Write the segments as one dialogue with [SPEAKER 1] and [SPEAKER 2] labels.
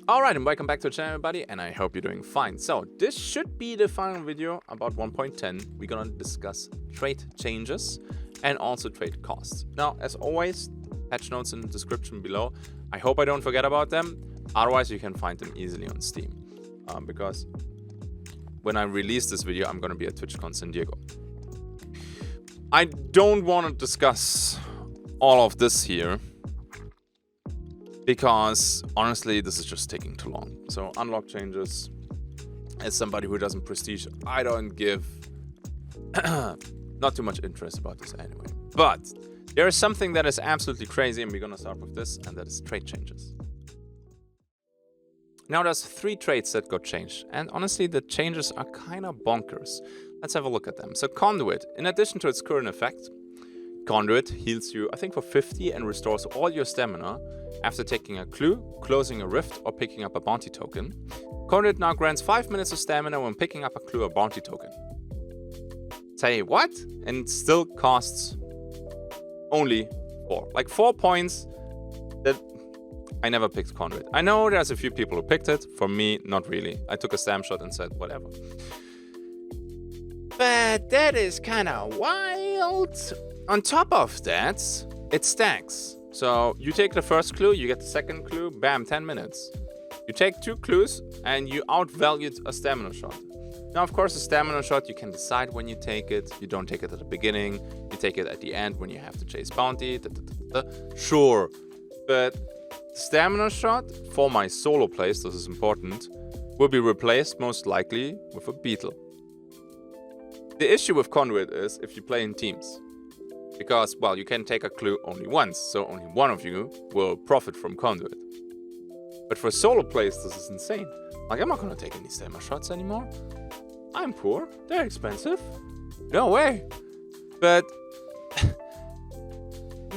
[SPEAKER 1] Alright, and welcome back to the channel, everybody, and I hope you're doing fine. So, this should be the final video about 1.10. We're gonna discuss trait changes and also trait costs. Now, as always, patch notes in the description below. I hope I don't forget about them. Otherwise, you can find them easily on Steam. Because when I release this video, I'm gonna be at TwitchCon San Diego. I don't want to discuss all of this here, because honestly, this is just taking too long. So unlock changes, as somebody who doesn't prestige, I don't give not too much interest about this anyway. But there is something that is absolutely crazy, and we're gonna start with this, and that is trait changes. Now there's 3 traits that got changed, and honestly the changes are kind of bonkers. Let's have a look at them. So Conduit, in addition to its current effect, Conduit heals you, I think, for 50 and restores all your stamina after taking a clue, closing a rift, or picking up a bounty token. Conduit now grants 5 minutes of stamina when picking up a clue or bounty token. Say what? And it still costs only 4. Like 4 points. That I never picked Conduit. I know there's a few people who picked it. For me, not really. I took a stam shot and said whatever. But that is kind of wild. On top of that, it stacks. So you take the first clue, you get the second clue, bam, 10 minutes. You take 2 clues and you outvalued a stamina shot. Now, of course, a stamina shot, you can decide when you take it. You don't take it at the beginning. You take it at the end when you have to chase bounty. Sure. But stamina shot, for my solo plays, this is important, will be replaced most likely with a beetle. The issue with Conduit is if you play in teams. Because, well, you can take a clue only once, so only one of you will profit from Conduit. But for solo plays, this is insane. Like, I'm not gonna take any stamina shots anymore. I'm poor, they're expensive. No way. But,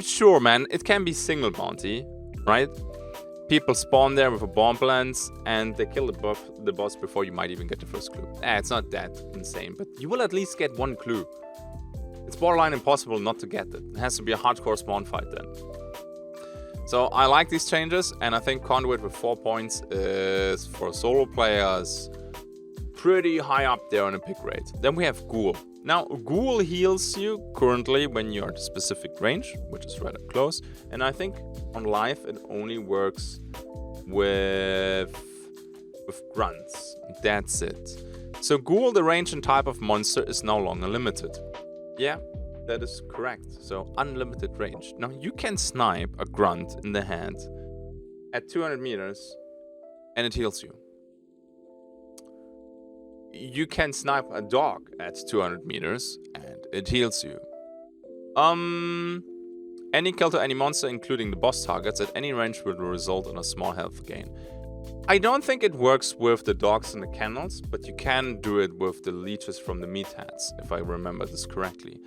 [SPEAKER 1] sure, man, it can be single bounty, right? People spawn there with a bomb lens and they kill the boss before you might even get the first clue. It's not that insane, but you will at least get 1 clue. It's borderline impossible not to get it. It has to be a hardcore spawn fight then. So I like these changes, and I think Conduit with 4 points is, for solo players, pretty high up there on the pick rate. Then we have Ghoul. Now, Ghoul heals you currently when you're at a specific range, which is rather close. And I think on live it only works with grunts. That's it. So Ghoul, the range and type of monster, is no longer limited. Yeah, that is correct. So unlimited range. Now you can snipe a grunt in the head at 200 meters and it heals you. You can snipe a dog at 200 meters and it heals you. Any kill to any monster, including the boss targets, at any range will result in a small health gain. I don't think it works with the dogs and the kennels, but you can do it with the leeches from the meatheads, if I remember this correctly.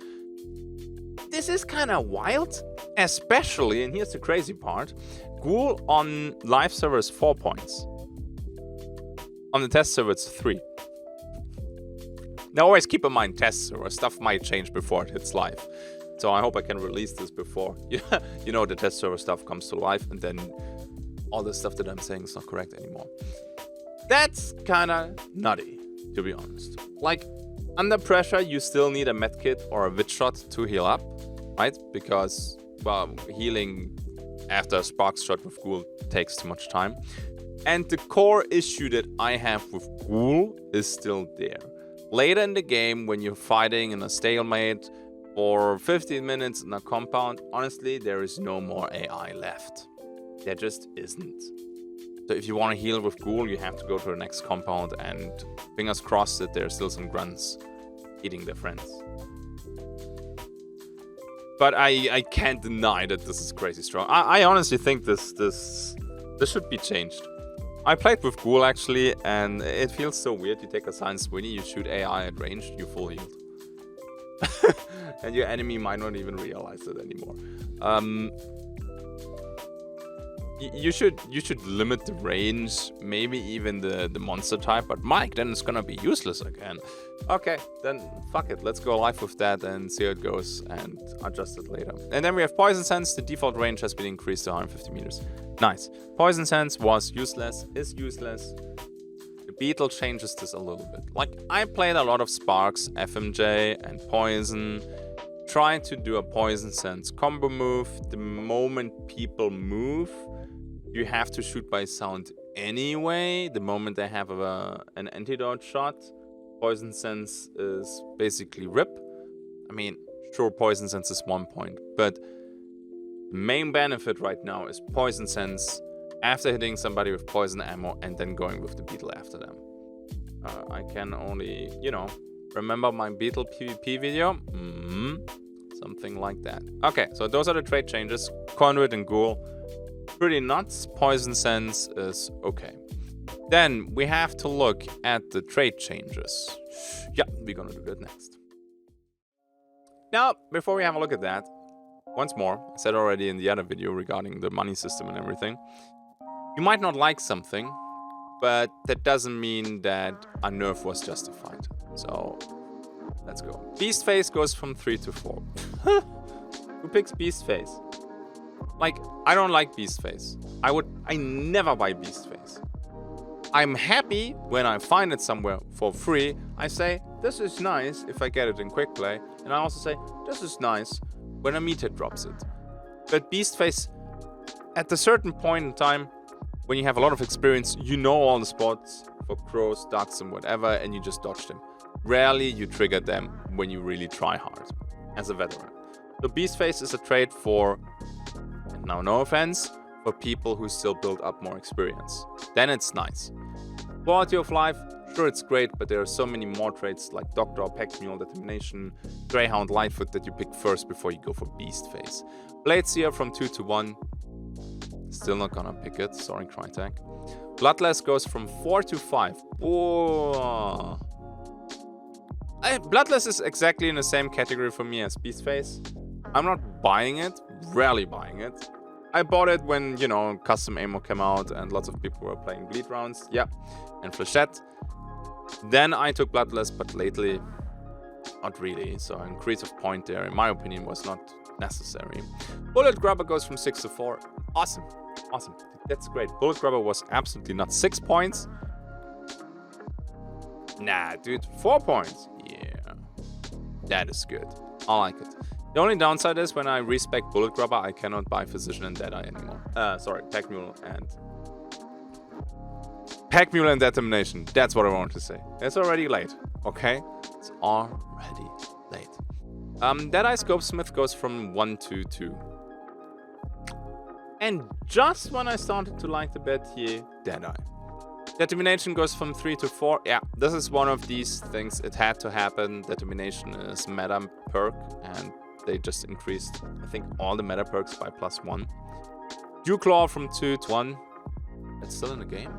[SPEAKER 1] This is kind of wild, especially, and here's the crazy part, Ghoul on live server is 4 points. On the test server it's 3. Now always keep in mind, test server stuff might change before it hits live. So I hope I can release this before, you know, the test server stuff comes to life, and then all the stuff that I'm saying is not correct anymore. That's kind of nutty, to be honest. Like, under pressure, you still need a medkit or a wit shot to heal up, right? Because, well, healing after a spark shot with Ghoul takes too much time. And the core issue that I have with Ghoul is still there. Later in the game, when you're fighting in a stalemate for 15 minutes in a compound, honestly, there is no more AI left. There just isn't. So if you want to heal with Ghoul, you have to go to the next compound, and fingers crossed that there's still some grunts eating their friends. But I can't deny that this is crazy strong. I honestly think this should be changed. I played with Ghoul actually, and it feels so weird. You take a science swinny, you shoot AI at range, you full healed. And your enemy might not even realize it anymore. you should limit the range, maybe even the monster type. But Mike, then it's gonna be useless again. Okay, then fuck it. Let's go live with that and see how it goes and adjust it later. And then we have Poison Sense. The default range has been increased to 150 meters. Nice. Poison Sense was useless, is useless. The Beetle changes this a little bit. Like, I played a lot of Sparks, FMJ, and Poison. Trying to do a Poison Sense combo move. The moment people move, you have to shoot by sound anyway. The moment they have an antidote shot, Poison Sense is basically RIP. I mean, sure, Poison Sense is 1 point, but the main benefit right now is Poison Sense after hitting somebody with poison ammo and then going with the Beetle after them. I can only, you know, remember my Beetle PvP video? Something like that. Okay, so those are the trait changes. Conduit and Ghoul, pretty nuts. Poison Sense is okay. Then we have to look at the trait changes. Yeah, we're gonna do that next. Now, before we have a look at that, once more, I said already in the other video regarding the money system and everything, you might not like something, but that doesn't mean that a nerf was justified. So, let's go. Beast Face goes from 3 to 4. Who picks Beast Face? Like, I don't like Beast Face. I never buy Beast Face. I'm happy when I find it somewhere for free. I say, this is nice if I get it in quick play. And I also say, this is nice when a meter drops it. But Beast Face, at a certain point in time, when you have a lot of experience, you know all the spots for crows, ducks, and whatever, and you just dodge them. Rarely you trigger them when you really try hard, as a veteran. So Beast Face is a trait for, and now no offense, for people who still build up more experience. Then it's nice. Quality of life, sure it's great, but there are so many more traits like Doctor, Pack Mule, Determination, Greyhound, Lightfoot that you pick first before you go for Beast Face. Blade Seer from 2 to 1. Still not gonna pick it, sorry Crytek. Bloodless goes from 4 to 5. Whoa. Bloodless is exactly in the same category for me as Beast Face. I'm not buying it, rarely buying it. I bought it when, you know, custom ammo came out and lots of people were playing bleed rounds, yeah, and flechette. Then I took Bloodless, but lately, not really. So an increase of point there, in my opinion, was not necessary. Bullet Grubber goes from 6 to 4. Awesome, awesome, that's great. Bullet Grubber was absolutely not 6 points. Nah, dude, 4 points. Yeah, that is good. I like it. The only downside is when I respec Bullet Grubber, I cannot buy Physician and Deadeye anymore. Sorry, Pack Mule and Determination. That's what I wanted to say. It's already late, okay? It's already late. Deadeye Scopesmith goes from 1 to 2. And just when I started to like the bet here, Deadeye. Determination goes from 3 to 4. Yeah, this is one of these things. It had to happen. Determination is meta perk, and they just increased, I think, all the meta perks by +1. Dewclaw from 2 to 1. It's still in the game.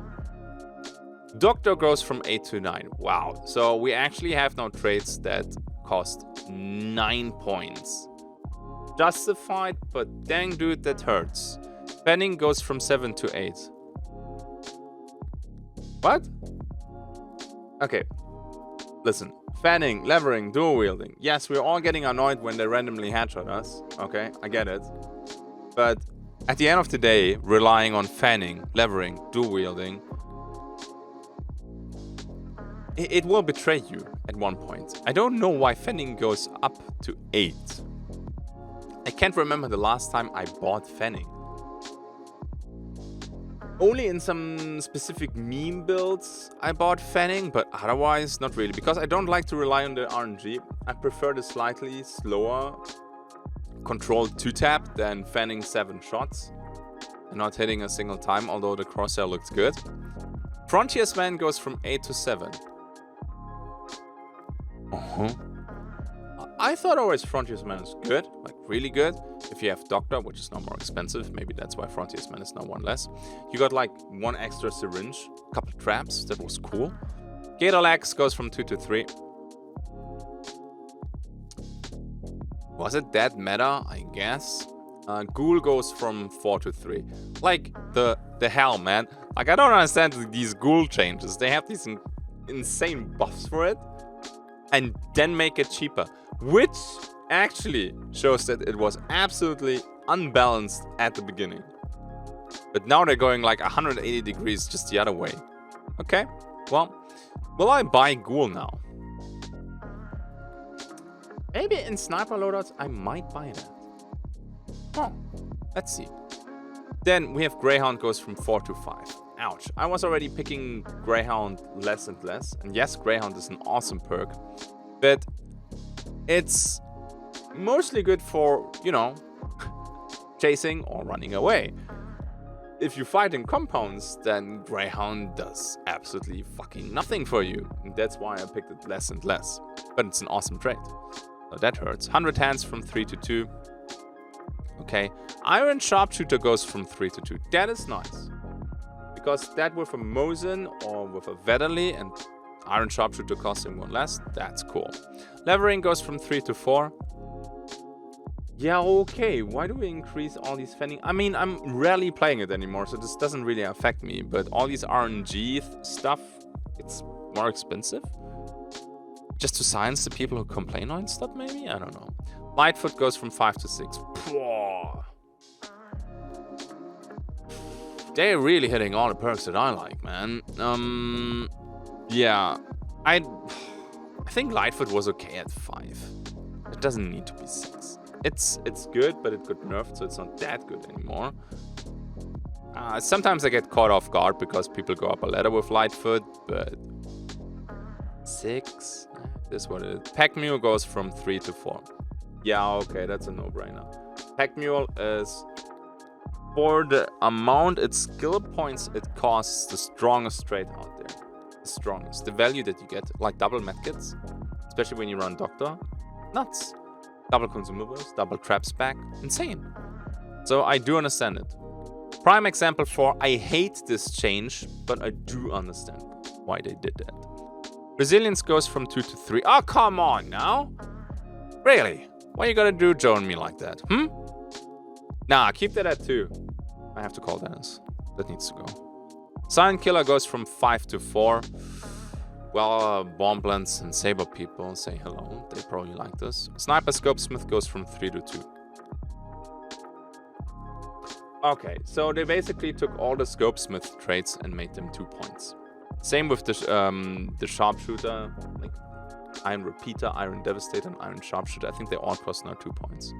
[SPEAKER 1] Doctor goes from 8 to 9. Wow. So we actually have now traits that cost 9 points. Justified, but dang dude, that hurts. Fanning goes from 7 to 8. What? Okay. Listen. Fanning, levering, dual wielding. Yes, we're all getting annoyed when they randomly headshot us. Okay, I get it. But at the end of the day, relying on fanning, levering, dual wielding, it will betray you at one point. I don't know why fanning goes up to 8. I can't remember the last time I bought fanning. Only in some specific meme builds I bought fanning, but otherwise not really, because I don't like to rely on the RNG. I prefer the slightly slower controlled 2-tap than fanning 7 shots and not hitting a single time, although the crosshair looks good. Frontiersman goes from 8 to 7. I thought always Frontiersman is good, like really good. If you have Doctor, which is now more expensive, maybe that's why Frontiersman is now 1 less. You got like 1 extra syringe, a couple traps, that was cool. Gatorlax goes from 2 to 3. Was it that meta? I guess. Ghoul goes from 4 to 3. Like, the hell, man. Like, I don't understand these Ghoul changes. They have these insane buffs for it, and then make it cheaper. Which actually shows that it was absolutely unbalanced at the beginning. But now they're going like 180 degrees just the other way. Okay, well, will I buy Ghoul now? Maybe in Sniper loadouts, I might buy that. Oh, let's see. Then we have Greyhound goes from 4 to 5. Ouch. I was already picking Greyhound less and less. And yes, Greyhound is an awesome perk. But it's mostly good for, you know, chasing or running away. If you fight in compounds, then Greyhound does absolutely fucking nothing for you. And that's why I picked it less and less. But it's an awesome trait. So that hurts. 100 hands from 3 to 2. Okay. Iron Sharpshooter goes from 3 to 2. That is nice. Because that with a Mosin or with a Vedderly and Iron Sharpshooter costing 1 less, that's cool. Levering goes from 3 to 4. Yeah, okay. Why do we increase all these fending? I mean, I'm rarely playing it anymore, so this doesn't really affect me. But all these RNG stuff, it's more expensive. Just to silence the people who complain on stuff, maybe? I don't know. Lightfoot goes from 5 to 6. They're really hitting all the perks that I like, man. Yeah. I think Lightfoot was okay at 5. It doesn't need to be 6. It's good, but it got nerfed, so it's not that good anymore. Sometimes I get caught off guard because people go up a ladder with Lightfoot, but 6? This is what it is. Pack Mule goes from 3 to 4. Yeah, okay, that's a no-brainer. Pack Mule is, for the amount its skill points it costs, the strongest trait out there. The strongest. The value that you get, like double medkits, especially when you run Doctor, nuts. Double consumables, double traps back, insane. So I do understand it. Prime example for I hate this change, but I do understand why they did that. Resilience goes from 2 to 3. Oh, come on now. Really? Why you gotta do Joe and me like that? Nah, keep that at 2. I have to call Dennis. That needs to go. Silent Killer goes from 5 to 4. Well, Bomblands and Saber people say hello. They probably like this. Sniper Scopesmith goes from 3 to 2. Okay, so they basically took all the Scopesmith traits and made them 2 points. Same with the Sharpshooter, like Iron Repeater, Iron Devastator, and Iron Sharpshooter. I think they all cost now 2 points.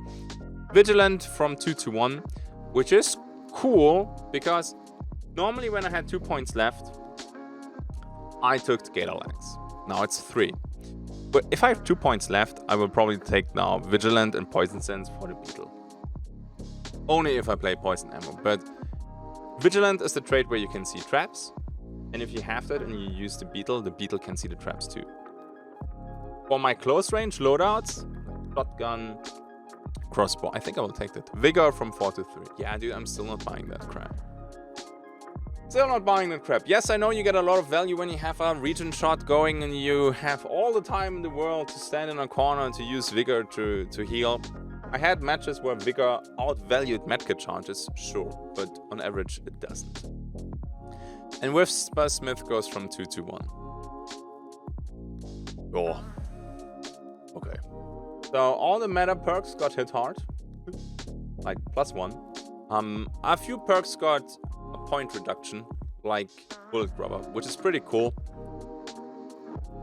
[SPEAKER 1] Vigilant from 2 to 1, which is cool because normally when I had 2 points left, I took the Gator Legs. Now it's 3. But if I have 2 points left, I will probably take now Vigilant and Poison Sense for the Beetle. Only if I play Poison Ammo. But Vigilant is the trait where you can see traps. And if you have that and you use the Beetle can see the traps too. For my close range loadouts, shotgun, crossbow, I think I will take that. Vigor from 4 to 3. Yeah, dude, I'm still not buying that crap. Still not buying that crap. Yes, I know you get a lot of value when you have a regen shot going and you have all the time in the world to stand in a corner and to use Vigor to heal. I had matches where Vigor outvalued medkit charges, sure, but on average it doesn't. And with Smith goes from 2 to 1. Oh. Okay. So all the meta perks got hit hard. Like +1. A few perks got a point reduction, like Bullet Grubber, which is pretty cool.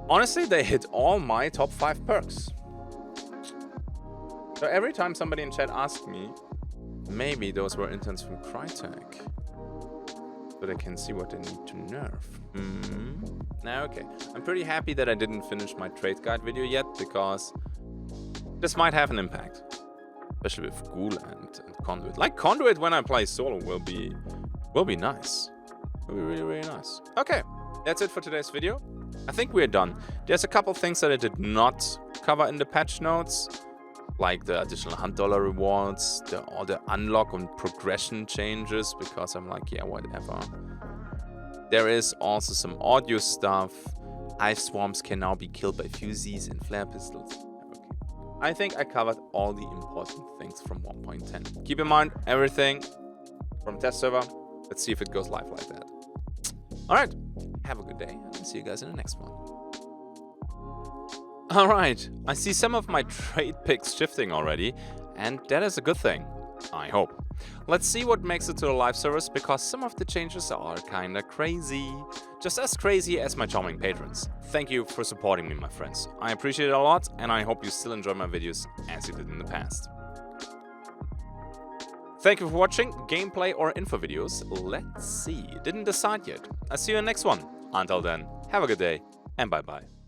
[SPEAKER 1] Honestly, they hit all my top 5 perks. So every time somebody in chat asks me, maybe those were intents from Crytek, so they can see what they need to nerf. Now, okay. I'm pretty happy that I didn't finish my trade guide video yet, because this might have an impact. Especially with Ghoul and Conduit. Like Conduit when I play solo will be nice. Will be really, really nice. Okay, that's it for today's video. I think we're done. There's a couple things that I did not cover in the patch notes, like the additional $100 rewards, all the unlock and progression changes, because I'm like, yeah, whatever. There is also some audio stuff. Ice swarms can now be killed by fusees and flare pistols. Okay. I think I covered all the important things from 1.10. Keep in mind everything from test server. Let's see if it goes live like that. All right, have a good day, and I'll see you guys in the next one. All right, I see some of my trade picks shifting already, and that is a good thing, I hope. Let's see what makes it to the live service, because some of the changes are kinda crazy. Just as crazy as my charming patrons. Thank you for supporting me, my friends. I appreciate it a lot, and I hope you still enjoy my videos as you did in the past. Thank you for watching gameplay or info videos. Let's see, didn't decide yet. I'll see you in the next one. Until then, have a good day, and bye-bye.